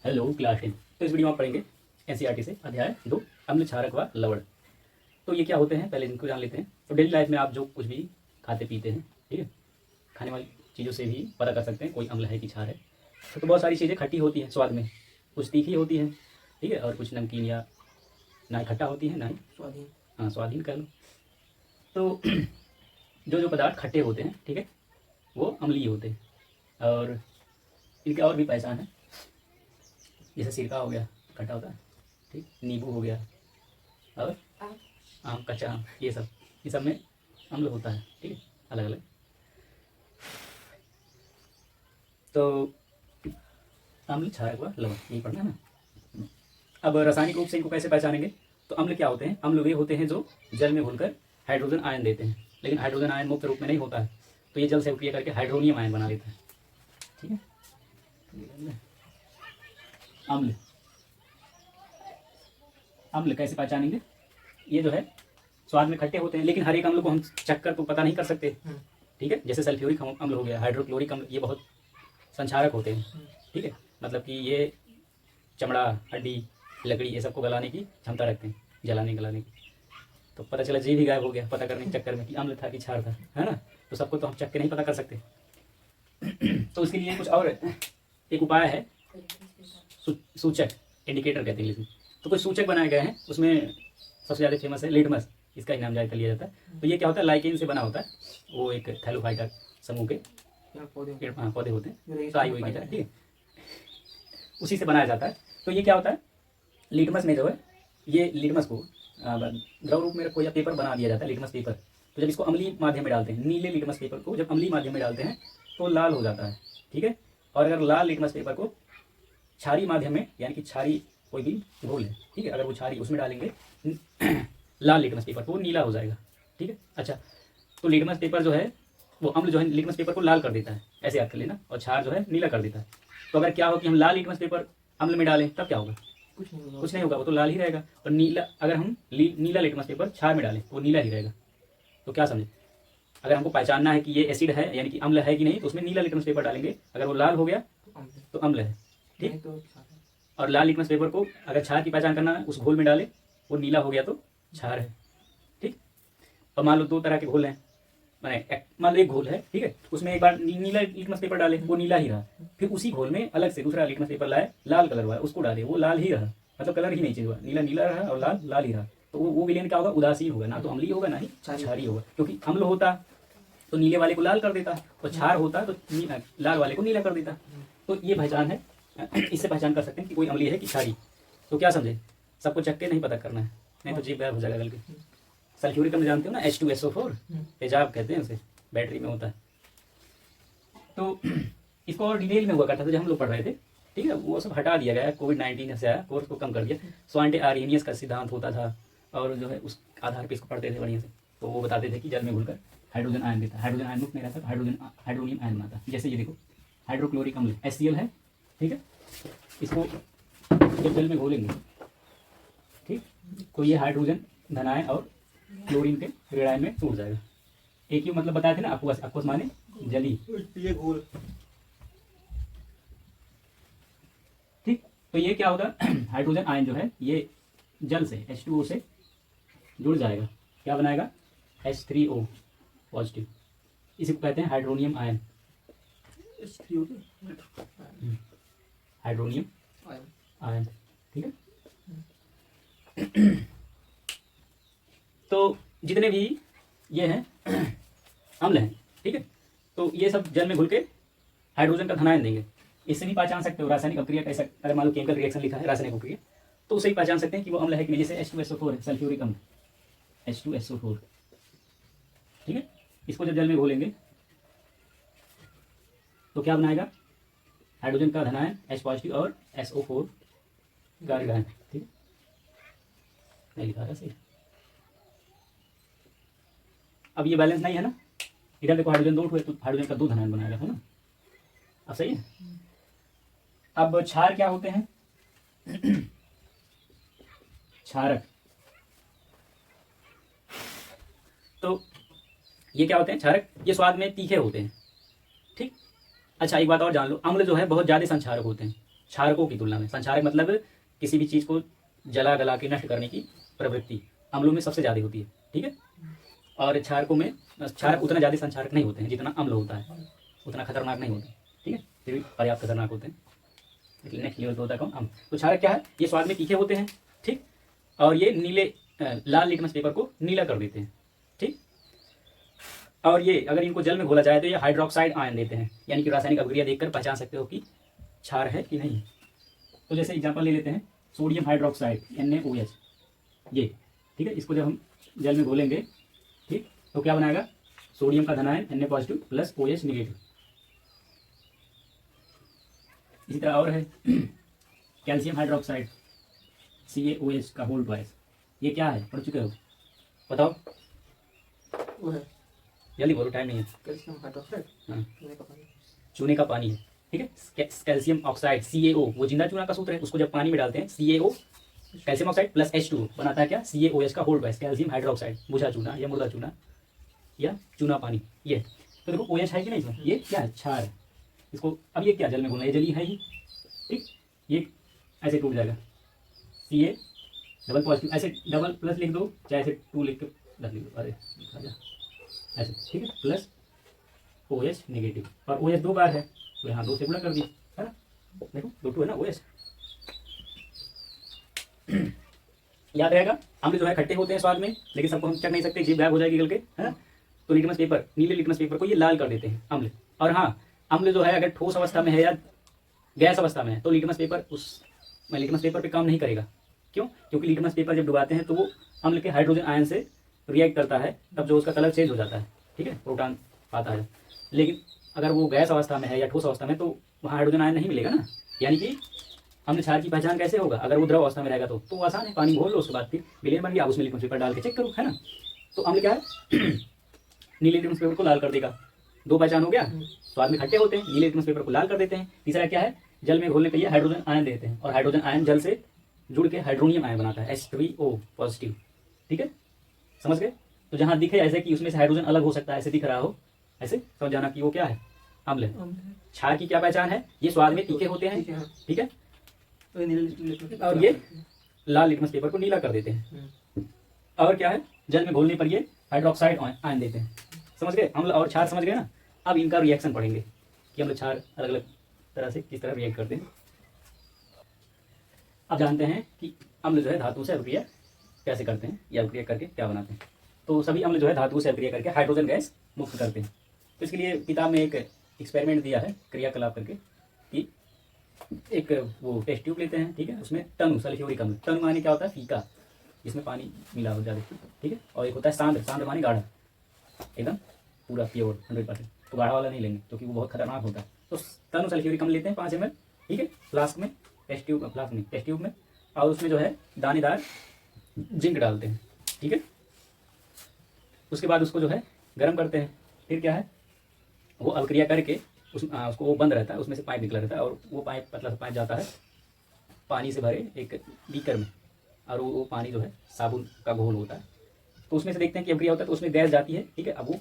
Hello class 10। तो इस video में आप पढ़ेंगे एनसीईआरटी से अध्याय 2 अम्ल क्षारक व लवण। तो ये क्या होते हैं पहले इनको जान लेते हैं। तो डेली लाइफ में आप जो कुछ भी खाते पीते हैं, ठीक है, खाने वाली चीज़ों से भी पता कर सकते हैं कोई अम्ल है कि क्षार है। तो बहुत सारी चीज़ें खट्टी होती हैं स्वाद में, कुछ तीखी होती है, ठीक है, और कुछ नमकीन या ना ही खट्टा होती है ना ही स्वाधीन। हाँ स्वादहीन कह लो। तो जो जो पदार्थ खट्टे होते हैं, ठीक है, वो अम्लीय होते हैं। और इनके और भी पहचान है, जैसे सिरका हो गया खट्टा होता है, ठीक, नींबू हो गया और आम, कच्चा आम, ये सब में अम्ल होता है, ठीक है, अलग अलग। तो अम्ल क्षारक व लवण यही पढ़ना है ना। अब रासायनिक रूप से इनको कैसे पहचानेंगे। तो अम्ल क्या होते हैं, अम्ल वे होते हैं जो जल में घुलकर हाइड्रोजन आयन देते हैं, लेकिन हाइड्रोजन आयन मुक्त रूप में नहीं होता है, तो ये जल से अभिक्रिया करके हाइड्रोनियम आयन बना देता है, ठीक है। अम्ल अम्ल कैसे पहचानेंगे। ये जो है स्वाद में खट्टे होते हैं, लेकिन हर एक अम्ल को हम चक्कर तो पता नहीं कर सकते, ठीक है। जैसे सल्फ्यूरिक अम्ल हो गया, हाइड्रोक्लोरिक अम्ल, ये बहुत संक्षारक होते हैं, ठीक है, मतलब कि ये चमड़ा, हड्डी, लकड़ी, ये सबको गलाने की क्षमता रखते हैं, जलाने गलाने की। तो पता चला जी भी गायब हो गया पता करने के चक्कर में कि अम्ल था कि क्षार था, है ना। तो सबको तो हम चक्के नहीं पता कर सकते। तो उसके लिए कुछ और एक उपाय है, सूचक, इंडिकेटर कहते हैं इंग्लिश में। तो कुछ सूचक बनाए गए हैं, उसमें सबसे ज़्यादा फेमस है लिटमस, इसका ही नाम ज़्यादा लिया जाता है। तो ये क्या होता है, लाइकेन से बना होता है, वो एक थैलोफाइटा समूह के पौधे होते हैं, तो आई हुई की तरह, ठीक है, उसी से बनाया जाता है। तो ये क्या होता है, लिटमस में जो है, ये लिटमस को द्रव रूप में रखो या पेपर बना दिया जाता है, लिटमस पेपर। तो जब इसको अम्लीय माध्यम में डालते हैं, नीले लिटमस पेपर को जब अम्लीय माध्यम में डालते हैं तो लाल हो जाता है, ठीक है। और अगर लाल लिटमस पेपर को क्षारीय माध्यम में, यानी कि क्षारीय कोई भी घोल है, ठीक है, अगर वो क्षारीय उसमें डालेंगे लाल लिटमस पेपर तो वो नीला हो जाएगा, ठीक है। अच्छा, तो लिटमस पेपर जो है वो अम्ल जो है लिटमस पेपर को लाल कर देता है, ऐसे याद कर लेना, और क्षार जो है नीला कर देता है। तो अगर क्या हो कि हम लाल लिटमस पेपर अम्ल में डालें तब क्या होगा, कुछ नहीं होगा, वो तो लाल ही रहेगा। और नीला, अगर हम नीला लिटमस पेपर क्षार में डालें तो वो नीला ही रहेगा। तो क्या समझे, अगर हमको पहचानना है कि ये एसिड है यानी कि अम्ल है कि नहीं, तो उसमें नीला लिटमस पेपर डालेंगे, अगर वो लाल हो गया तो अम्ल है, ठीक। और लाल लिटमस पेपर को अगर क्षार की पहचान करना है, उस घोल में डाले, वो नीला हो गया तो क्षार है, ठीक। और मान लो दो तरह के घोल हैं, मैंने मान लो एक घोल है, ठीक है, उसमें एक बार नीला लिटमस पेपर डाले, वो नीला ही रहा, फिर उसी घोल में अलग से दूसरा लिटमस पेपर लाए लाल कलर वाला, उसको डाले, वो लाल ही रहा, मतलब कलर ही नहीं चेंज हुआ, नीला नीला रहा और लाल लाल ही रहा। तो वो विलयन क्या होगा, उदासीन होगा, ना तो अम्लीय होगा ना ही क्षारीय होगा, क्योंकि अम्ल होता तो नीले वाले को लाल कर देता और क्षार होता तो लाल वाले को नीला कर देता। तो ये पहचान है, इससे पहचान कर सकते हैं कि कोई अम्लीय है कि क्षारीय। तो क्या समझे, सबको चक्के नहीं पता करना है, नहीं तो जीभ गायब हो जाएगा गल के। सल्फ्यूरिक अम्ल जानते हो ना, H2SO4, तेजाब कहते हैं उसे, बैटरी में होता है। तो इसको और डिटेल में हुआ करता था जब हम लोग पढ़ रहे थे, ठीक है, वो सब हटा दिया गया, कोविड-19 से आया, कोर्स को कम कर दिया। स्वांटे आर्यनियस का सिद्धांत होता था, और जो है उस आधार पर इसको पढ़ते थे बढ़िया से। तो वो बताते थे कि जल में घुलकर हाइड्रोजन आयन देता है, हाइड्रोजन आयन मुक्त नहीं रहता, हाइड्रोनियम आयन बनाता है। जैसे ये देखो हाइड्रोक्लोरिक अम्ल HCl है, ठीक है, इसको जब जल में घोलेंगे, ठीक, तो ये हाइड्रोजन धनायन और क्लोरीन के ऋणायन में टूट जाएगा। एक ही मतलब बताए थे ना, aqueous, aqueous माने जली, ये घोल, ठीक। तो ये क्या होगा हाइड्रोजन आयन जो है ये जल से H2O से जुड़ जाएगा, क्या बनाएगा, H3O पॉजिटिव, इसी को कहते हैं हाइड्रोनियम आयन, हाइड्रोनियम आयन, ठीक है। तो जितने भी ये हैं अम्ल हैं, ठीक है, तो ये सब जल में घुल के हाइड्रोजन का धनायन देंगे। इससे भी पहचान सकते हो रासायनिक अभिक्रिया कैसा, अगर मान लो केमिकल रिएक्शन लिखा है रासायनिक अभिक्रिया, तो उससे ही पहचान सकते हैं कि वो अम्ल है कि नहीं। जैसे H2SO4 है, सल्फ्यूरिक अम्ल H2SO4, ठीक है, इसको जब जल में घोलेंगे तो क्या बनाएगा, हाइड्रोजन का धनायन H पॉजिटिव और SO4 का ऋणायन, ठीक है, नहीं लिखा रहा सही। अब ये बैलेंस नहीं है ना, इधर देखो हाइड्रोजन दो हुए तो हाइड्रोजन का दो धनायन बनाएगा, है ना। अब सही है। अब क्षार क्या होते हैं क्षारक, तो ये क्या होते हैं क्षारक, ये स्वाद में तीखे होते हैं, ठीक। अच्छा, एक बात और जान लो, अम्ल जो है बहुत ज्यादा संक्षारक होते हैं, क्षारकों की तुलना में। संक्षारक मतलब किसी भी चीज़ को जला गला के नष्ट करने की प्रवृत्ति अम्लों में सबसे ज़्यादा होती है, ठीक है। और क्षारकों में क्षारक उतना ज़्यादा संक्षारक नहीं होते हैं जितना अम्ल होता है, उतना खतरनाक नहीं होते, ठीक है, फिर भी पर्याप्त खतरनाक होते हैं, लेकिन नेक्स्ट लेवल पर होता है कौन, अम्ल। तो क्षारक क्या है, ये स्वाद में तीखे होते हैं, ठीक, और ये नीले लाल लिटमस पेपर को नीला कर देते हैं, ठीक। और ये अगर इनको जल में घोला जाए तो ये हाइड्रोक्साइड आयन देते हैं, यानी कि रासायनिक अभिक्रिया देखकर पहचान सकते हो कि क्षार है कि नहीं। तो जैसे एग्जांपल ले लेते हैं सोडियम हाइड्रोक्साइड NaOH, ये, ठीक है, इसको जब हम जल में घोलेंगे, ठीक, तो क्या बनाएगा, सोडियम का धन ion Na positive plus OH negative. इसी तरह और है कैल्शियम हाइड्रोक्साइड CaOH का होल ट्वाइस, ये क्या है, पढ़ चुके हो, बताओ, वो है जल्दी बोलो, टाइम नहीं है। कैल्शियम हाइड्रोक्साइड, हाँ, चूने का पानी चूने का पानी है, ठीक है। कैल्शियम ऑक्साइड CaO, वो जिंदा चूना का सूत्र है, उसको जब पानी में डालते हैं CaO calcium oxide plus H2 बनाता है क्या, CaOH का होल ट्वाइस, कैल्शियम हाइड्रोक्साइड, बुझा चूना या मुर्दा चूना या चूना पानी। ये तो देखो OH है कि नहीं इसमें, ये क्या है, क्षार है। इसको अब ये क्या जल में घोलना, ये जली है ही, ठीक, ये ऐसे टूट जाएगा, Ca डबल पॉजिटिव, ऐसे डबल प्लस लिख दो, चाहे ऐसे 2 लिख के प्लस लिख दो, अरे ऐसे, ठीक है, प्लस OH नेगेटिव, और OH 2 बार है तो यहाँ 2 से गुणा कर दिया, है ना, देखो 2 है ना OH। याद रहेगा, अम्ल जो है खट्टे होते हैं स्वाद में, लेकिन सबको हम चख नहीं सकते, जीभ गायब हो जाएगी गल के, है ना। तो लिटमस पेपर, नीले लिटमस पेपर को ये लाल कर देते हैं अम्ल। और हाँ, अम्ल जो है अगर ठोस अवस्था में है या गैस अवस्था में है तो लिटमस पेपर लिटमस पेपर पे काम नहीं करेगा। क्यों, क्योंकि लिटमस पेपर जब डुबाते हैं तो वो अम्ल के हाइड्रोजन आयन से रिएक्ट करता है, तब जो उसका कलर चेंज हो जाता है, ठीक है, प्रोटॉन आता है। लेकिन अगर वो गैस अवस्था में है या ठोस अवस्था में तो वहाँ हाइड्रोजन आयन नहीं मिलेगा ना। यानी कि अम्ल क्षार की पहचान कैसे होगा, अगर वो द्रव अवस्था में रहेगा तो आसान है, पानी घोल लो, उसके बाद फिर विलेन बन गया, उसमें लिटमस पेपर डाल के चेक करो, है ना। तो अम्ल क्या है नीले लिटमस पेपर को लाल कर देगा, 2 पहचान हो गया, स्वाद में खट्टे होते हैं, नीले लिटमस पेपर को लाल कर देते हैं। तीसरा क्या है, जल में घोलने के लिए हाइड्रोजन आयन देते हैं, और हाइड्रोजन आयन जल से जुड़ के हाइड्रोनियम आयन बनाता है H3O पॉजिटिव, ठीक है, समझ गए। तो जहाँ दिखे ऐसे कि उसमें से हाइड्रोजन अलग हो सकता है, ऐसे दिख रहा हो, ऐसे समझ जाना कि वो क्या है, अम्ल है। क्षार की क्या पहचान है, ये स्वाद में तीखे होते हैं, ठीक है, और ये लाल लिटमस पेपर को नीला कर देते हैं। और क्या है, जल में घोलने पर ये हाइड्रोक्साइड आयन देते हैं, समझ गए, अम्ल और क्षार समझ गए ना। अब इनका रिएक्शन पढ़ेंगे कि अम्ल क्षार अलग अलग तरह से किस तरह रिएक्ट करते हैं। अब जानते हैं कि अम्ल जो है धातु से अभिक्रिया कैसे करते हैं, या अभिक्रिया करके क्या बनाते हैं। तो सभी अम्ल जो है धातु से अभिक्रिया करके हाइड्रोजन गैस मुक्त करते हैं। तो इसके लिए किताब में एक एक्सपेरिमेंट दिया है क्रियाकलाप करके, कि एक वो टेस्ट ट्यूब लेते हैं, ठीक है, उसमें तनु सल्फ्यूरिक अम्ल, तनु माने क्या होता है, फीका, जिसमें पानी मिला हो जाता है, ठीक है, और एक होता है सांद्र, सांद्र माने गाढ़ा, एकदम पूरा प्योर 100%। तो गाढ़ा वाला नहीं लेंगे क्योंकि वो बहुत खतरनाक होता है। तो तनु सल्फ्यूरिक अम्ल लेते हैं 5 ml, ठीक है, फ्लास्क में, टेस्ट ट्यूब में, और उसमें जो है दानेदार जिंक डालते हैं, ठीक है। उसके बाद उसको जो है गर्म करते हैं, फिर क्या है, वो अभिक्रिया करके उसको वो बंद रहता है, उसमें से पाइप निकला रहता है, और वो पाइप पतला सा पाइप जाता है पानी से भरे एक बीकर में, और वो पानी जो है साबुन का घोल होता है। तो उसमें से देखते हैं कि अभिक्रिया होता है तो उसमें गैस जाती है, ठीक है, अब वो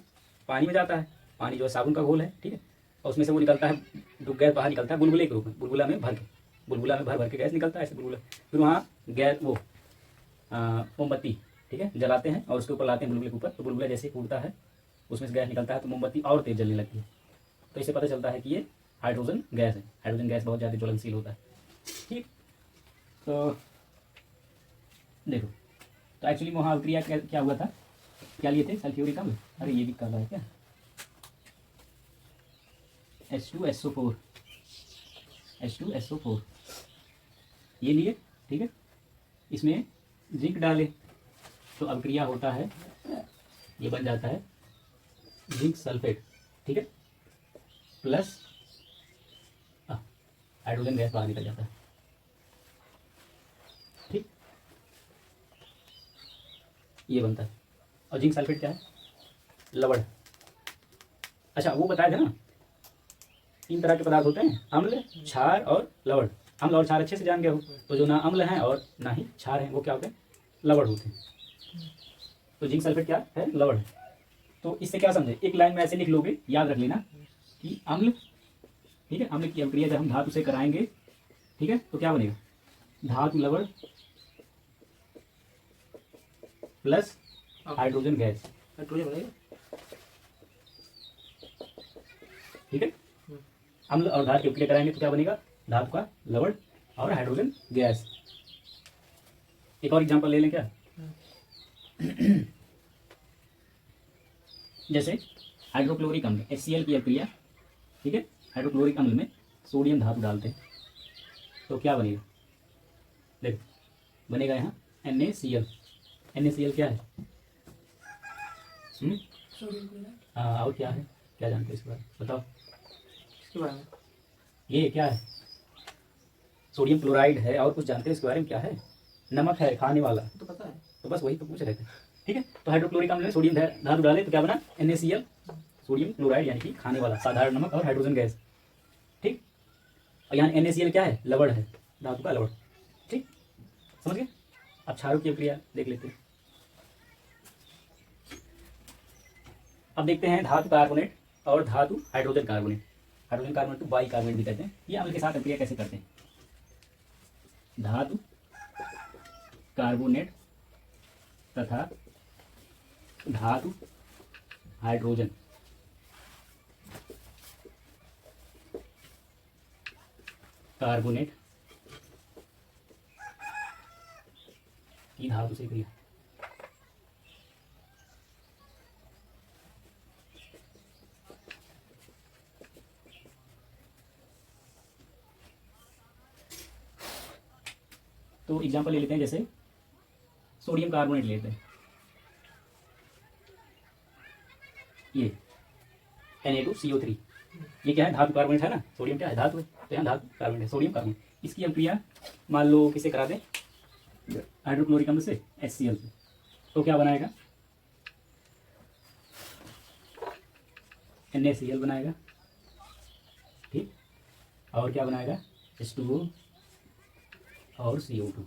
पानी में जाता है, पानी जो है साबुन का घोल है, ठीक है, और उसमें से वो निकलता है, जो गैस बाहर निकलता है बुलबुले के रूप में, बुलबुला में भर के गैस निकलता है ऐसे बुलबुला। फिर वहाँ गैस वो मोमबत्ती, ठीक है, जलाते हैं और उसके ऊपर लाते हैं बुलबुले के ऊपर, तो बुलबुला जैसे फूटता है उसमें से गैस निकलता है, तो मोमबत्ती और तेज जलने लगती है। तो इससे पता चलता है कि ये हाइड्रोजन गैस है, हाइड्रोजन गैस बहुत ज़्यादा ज्वलनशील होता है, ठीक। तो देखो, तो एक्चुअली वहाँ अभिक्रिया क्या हुआ था, क्या लिए थे, सल्फ्यूरिक अम्ल, अरे ये भी काला है क्या, H2SO4 ये लिए, ठीक है, इसमें जिंक डाले तो अभिक्रिया होता है, ये बन जाता है जिंक सल्फेट, ठीक है, प्लस हाइड्रोजन गैस बाहर निकल जाता है, ठीक, ये बनता है। और जिंक सल्फेट क्या है, लवण। अच्छा, वो बताया था ना 3 तरह के पदार्थ होते हैं, अम्ल, क्षार और लवण। अम्ल और क्षार अच्छे से जान गए हो, तो जो ना अम्ल हैं और ना ही क्षार हैं वो क्या होते हैं, लवण होते हैं। तो जिंक सल्फेट क्या है, लवण। तो इससे क्या समझे, एक लाइन में ऐसे लिख लोगे, याद रख लेना कि अम्ल, ठीक है, अम्ल की अभिक्रिया जब हम धातु से कराएंगे ठीक है, तो क्या बनेगा, धातु लवण प्लस हाइड्रोजन गैस, हाइड्रोजन बनेगा। ठीक है। अम्ल और धातु की अभिक्रिया कराएंगे तो क्या बनेगा, धातु का लवण और हाइड्रोजन गैस। एक और एग्जांपल ले लें क्या, जैसे हाइड्रोक्लोरिक अम्ल HCl की अभिक्रिया, ठीक है, हाइड्रोक्लोरिक अम्ल में सोडियम धातु डालते हैं तो क्या बनेगा, देखो बनेगा यहाँ NaCl। NaCl क्या है, सोडियम क्लोराइड। हाँ, और क्या है, क्या जानते हो इसके बारे में बताओ, इसके बारे में ये क्या है, सोडियम क्लोराइड है, और कुछ जानते हो इसके बारे में, क्या है, नमक है खाने वाला, तो पता है। तो बस वही तो पूछ रहे थे। ठीक है, तो हाइड्रोक्लोरिक अम्ल में सोडियम धातु डाले तो क्या बना, NaCl, सोडियम क्लोराइड यानी कि खाने वाला साधारण नमक और हाइड्रोजन गैस। ठीक, और यहाँ NaCl क्या है, लवण है, धातु का लवण। ठीक, समझ गए। अब क्षारों की अभिक्रिया देख लेते हैं। अब देखते हैं धातु कार्बोनेट और धातु हाइड्रोजन कार्बोनेट। हाइड्रोजन कार्बोनेट को बाई कार्बोनेट भी कहते हैं। ये अम्ल के साथ अभिक्रिया कैसे करते हैं, धातु कार्बोनेट तथा धातु हाइड्रोजन कार्बोनेट की धातु से क्रिया। तो एग्जांपल ले लेते हैं, जैसे सोडियम कार्बोनेट लेते हैं, ये Na2CO3, ये क्या है, धातु कार्बोनेट है ना, सोडियम क्या है, धातु है, तो यहाँ धातु कार्बोनेट है, सोडियम कार्बोनेट। इसकी अभिक्रिया मान लो किससे करा दें, हाइड्रोक्लोरिक अम्ल से HCl से, तो क्या बनाएगा, NaCl बनाएगा। ठीक, और क्या बनाएगा, H2O और CO2।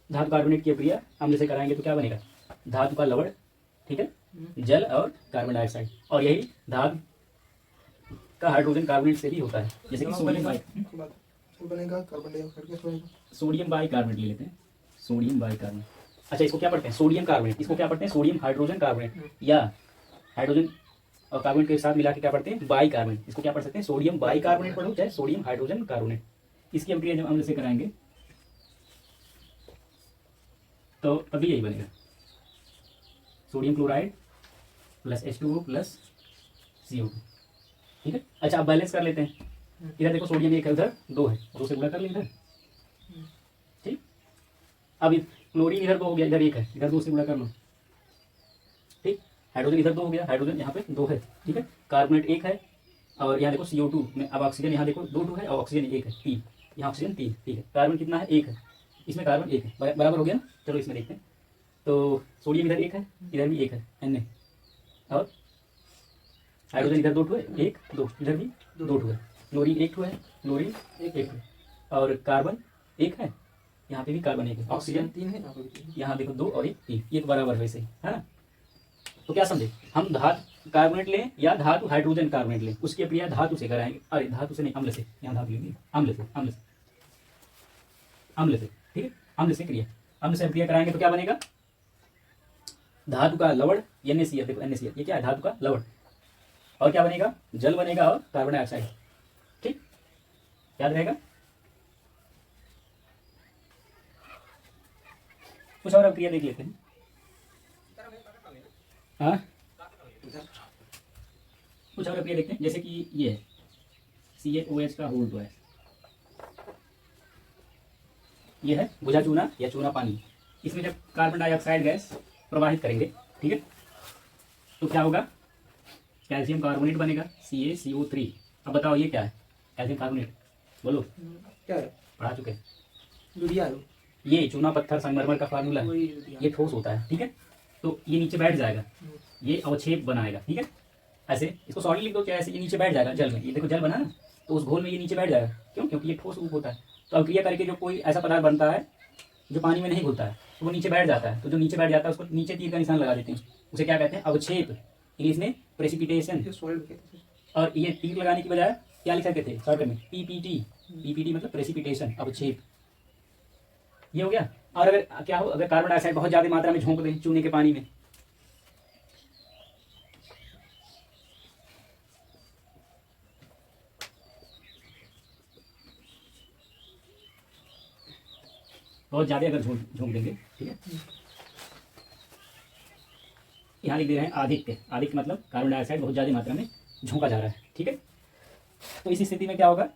धातु कार्बोनेट की अभिक्रिया अम्ल से कराएंगे तो क्या बनेगा, धातु का लवण, ठीक है, जल और कार्बन डाइऑक्साइड। और यही धातु का हाइड्रोजन कार्बोनेट से भी होता है, जैसे कि सोडियम बनेगा कार्बन डाइऑक्साइड के बनेगा, सोडियम बाई कार्बोनेट ले लेते हैं, सोडियम बाई कार्बोनेट। अच्छा, इसको क्या पढ़ते हैं, सोडियम कार्बोनेट, इसको क्या पढ़ते हैं, सोडियम हाइड्रोजन कार्बोनेट, या हाइड्रोजन और कार्बोनेट के साथ मिला के क्या पढ़ते हैं, बाई कार्बोनेट। इसको क्या पढ़ सकते हैं, सोडियम बाई कार्बोनेट पढ़ो, चाहे सोडियम हाइड्रोजन कार्बोनेट। इसकी अभिक्रिया जब अम्ल से कराएंगे तो तभी यही बनेगा, sodium chloride plus H2O plus CO2। ठीक है। अच्छा, अब बैलेंस कर लेते हैं, इधर देखो सोडियम एक है, उधर दो है, दो से गुणा कर लें इधर। ठीक, अब क्लोरीन इधर दो हो गया, इधर एक है, इधर दो से गुणा कर लो। ठीक, हाइड्रोजन इधर दो हो गया, हाइड्रोजन यहाँ पे दो है। ठीक है, कार्बोनेट एक है, और यहाँ देखो CO2 में अब ऑक्सीजन, यहाँ देखो दो है और ऑक्सीजन एक है, तीन, यहाँ ऑक्सीजन तीन। ठीक है, कार्बन कितना है, एक है, इसमें कार्बन एक है, बराबर हो गया ना। चलो इसमें देखते हैं, तो सोडियम इधर एक है, इधर भी एक है Na, और हाइड्रोजन इधर दो ठो है, एक दो, इधर भी दो ठो है, क्लोरीन एक ठो है, क्लोरीन एक ठो, और कार्बन एक है, यहाँ पे भी कार्बन एक है, ऑक्सीजन तीन है, यहाँ देखो दो और एक तीन, ये तो बराबर वैसे ही है ना। तो क्या समझे, हम धातु कार्बोनेट लें या धातु हाइड्रोजन कार्बोनेट लें, उसकी अभिक्रिया धातु से कराएंगे, अरे धातु से नहीं, अम्ल से, यहाँ धातु लेंगे, अम्ल से, अम्ल से, अम्ल से। ठीक है, अम्ल से क्रिया, अम्ल से अभिक्रिया कराएंगे तो क्या बनेगा, धातु का लवण NaCl, देखो NaCl ये क्या है, धातु का लवण, और क्या बनेगा, जल बनेगा और कार्बन डाइऑक्साइड। ठीक, याद रहेगा। कुछ और अभिक्रिया देख लेते हैं। हाँ, कुछ और अभिक्रिया देखते हैं, जैसे कि ये है CaOH का होल तो है, ये है भुजा चूना या चूना पानी। इसमें जब कार्बन डाइऑक्साइड गैस प्रवाहित करेंगे, ठीक है, तो क्या होगा, कैल्शियम कार्बोनेट बनेगा CaCO3। अब बताओ ये क्या है, कैल्शियम कार्बोनेट, बोलो क्या है, पढ़ा चुके हैं, यूरिया है, ये चूना पत्थर संगमरमर का फार्मूला है, ये ठोस होता है। ठीक है, तो ये नीचे बैठ जाएगा, ये अवक्षेप बनाएगा। ठीक है, ऐसे इसको सॉलिड लिख दो, चाहे ऐसे, ये नीचे बैठ जाएगा जल में, ये देखो जल बना ना, तो उस घोल में ये नीचे बैठ जाएगा, क्यों, क्योंकि ये ठोस रूप होता है। तो अभिक्रिया करके जो कोई ऐसा पदार्थ बनता है जो पानी में नहीं घुलता है, तो वो नीचे बैठ जाता है, तो जो नीचे बैठ जाता है उसको नीचे तीर का निशान लगा देते हैं, उसे क्या कहते हैं, अवक्षेप, इंग्लिश में प्रेसिपिटेशन। सॉलिड कहते हैं। और ये तीर लगाने की बजाय क्या लिख सकते थे शॉर्टकट में, पीपीटी। पीपीटी मतलब प्रेसिपिटेशन, अवक्षेप। ये हो गया। और अगर क्या हो, अगर कार्बन डाइऑक्साइड बहुत ज्यादा मात्रा में झोंक दें चूने के पानी में, बहुत ज्यादा अगर झोंक देंगे, ठीक है, यहाँ लिख दे रहे हैं आधिक्य। आधिक्य मतलब कार्बन डाइऑक्साइड बहुत ज्यादा मात्रा में झोंका जा रहा है, ठीक है। तो इस स्थिति में क्या होगा,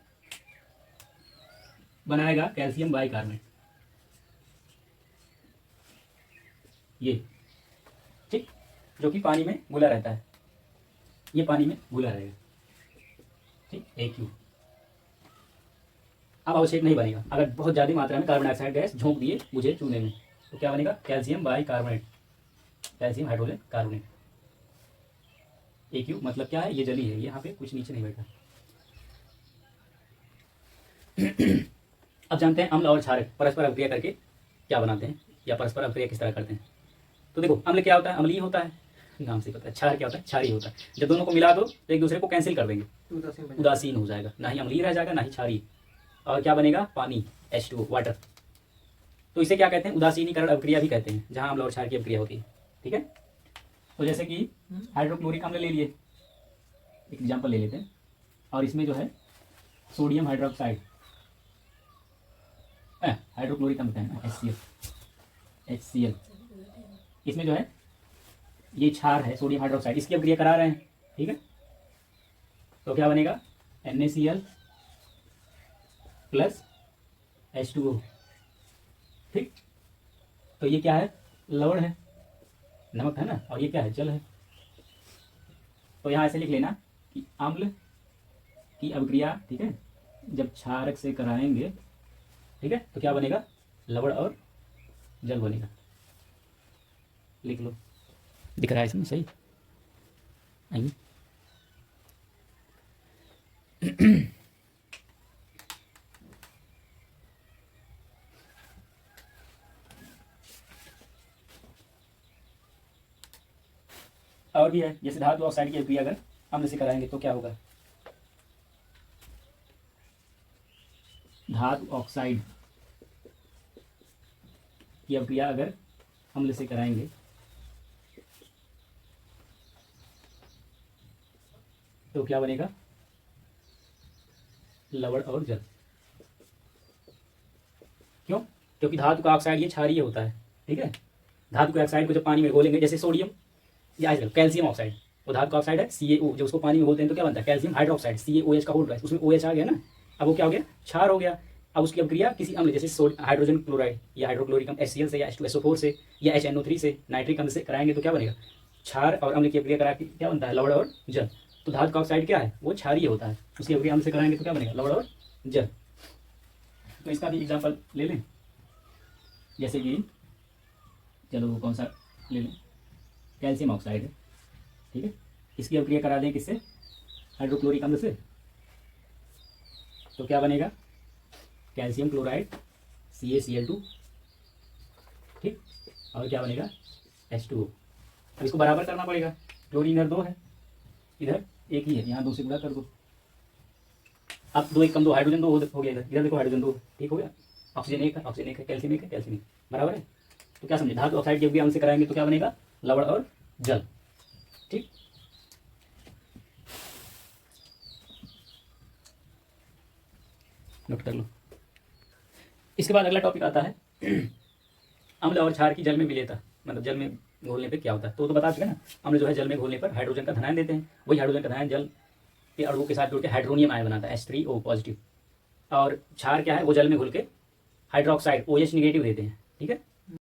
बनाएगा कैल्शियम बाइकार्बोनेट, ये, ठीक, जो कि पानी में घुला रहता है, ये पानी में घुला रहेगा, ठीक, AQ। अब अवक्षेप नहीं बनेगा। अगर बहुत ज़्यादा मात्रा में कार्बन डाइऑक्साइड गैस झोंक दिए मुझे चूने में, तो क्या बनेगा, calcium bicarbonate, calcium hydrogen carbonate. AQ मतलब क्या है, ये जली है, यहाँ पे कुछ नीचे नहीं बैठा। अब जानते हैं अम्ल और क्षारक परस्पर अभिक्रिया करके क्या बनाते हैं, या परस्पर अभिक्रिया किस तरह करते हैं। तो देखो, अम्ल क्या होता है, अम्लीय होता है, नाम से पता है। क्षार क्या होता है, क्षारीय होता है। जब दोनों को मिला दो तो एक दूसरे को कैंसिल कर देंगे, उदासीन हो जाएगा, ना ही अम्लीय रह जाएगा ना ही क्षारीय। और क्या बनेगा, पानी, H2O, वाटर। तो इसे क्या कहते हैं, उदासीनीकरण अभिक्रिया भी कहते हैं, जहाँ अम्ल और क्षार की अभिक्रिया होती है, ठीक है। तो जैसे कि हाइड्रोक्लोरिक अम्ल ले लिए, एक एग्जाम्पल ले लेते हैं, और इसमें जो है सोडियम हाइड्रोक्साइड, हाइड्रोक्लोरिक अम्ल है HCl, इसमें जो है ये क्षार है सोडियम हाइड्रोक्साइड, इसकी अभिक्रिया करा रहे हैं, ठीक है। तो क्या बनेगा, NaCl प्लस H2O, ठीक। तो ये क्या है, लवण है, नमक है ना, और ये क्या है, जल है। तो यहाँ ऐसे लिख लेना कि अम्ल की अभिक्रिया, ठीक है, जब क्षारक से कराएंगे, ठीक है, तो क्या बनेगा, लवण और जल बनेगा। लिख लो, दिख रहा है इसमें सही। आइए और भी है, जैसे धातु ऑक्साइड की अभिक्रिया अगर अम्ल से कराएंगे तो क्या होगा, धातु ऑक्साइड की अभिक्रिया अगर अम्ल से कराएंगे तो क्या बनेगा, लवण और जल। क्यों, क्योंकि धातु का ऑक्साइड ये क्षारीय होता है, ठीक है। धातु के ऑक्साइड को जब पानी में घोलेंगे, जैसे सोडियम या कैल्शियम ऑक्साइड, वो धातु का ऑक्साइड है CaO, जब उसको पानी में घोलते हैं तो क्या बनता है, कैल्शियम हाइड्रोक्साइड, CaOH का होल्ड है, उसमें OH आ गया ना, अब वो क्या हो गया, क्षार हो गया। अब उसकी अभिक्रिया किसी अम्ल जैसे हाइड्रोजन क्लोराइड या हाइड्रोक्लोरिक अम्ल HCl से या H2SO4 से या HNO3 से, नाइट्रिक अम्ल से कराएंगे तो क्या बनेगा, क्षार और अम्ल की अभिक्रिया करा के क्या बनता है, लवण और जल। तो धातु का ऑक्साइड क्या है, वो क्षारीय होता है, उसकी अभिक्रिया अम्ल से कराएंगे तो क्या बनेगा, लवण और जल। तो इसका भी एग्जाम्पल ले लें, जैसे कि चलो कौन सा ले लें, कैल्शियम ऑक्साइड है, ठीक है, इसकी अभिक्रिया करा दें किससे, हाइड्रोक्लोरिक अम्ल से, तो क्या बनेगा, कैल्शियम क्लोराइड CaCl2, ठीक, और क्या बनेगा, H2O। अब इसको बराबर करना पड़ेगा, क्लोरीन इधर 2 है, इधर 1 ही है, यहाँ 2 से गुणा कर दो। अब 2 1 कम 2, हाइड्रोजन 2 हो गया, इधर देखो हाइड्रोजन 2, ठीक हो गया, ऑक्सीजन 1 है, ऑक्सीजन 1 है, कैल्शियम 1 है, कैल्शियम 1, बराबर है। तो क्या समझे, धातु ऑक्साइड की अभिक्रिया अम्ल से कराएंगे तो क्या बनेगा, लवण और जल, ठीक। नोट कर लो। इसके बाद अगला टॉपिक आता है अम्ल और क्षार की जल में विलेयता, मतलब जल में घोलने पे क्या होता है। तो बता चुके ना, अम्ल जो है जल में घोलने पर हाइड्रोजन का धनायन देते हैं, वही हाइड्रोजन का धनायन जल के अणुओं के साथ जुड़ के हाइड्रोनियम आयन बनाता है, H3O पॉजिटिव। और क्षार क्या है, वो जल में घुल के हाइड्रोक्साइड OH निगेटिव देते हैं, ठीक है।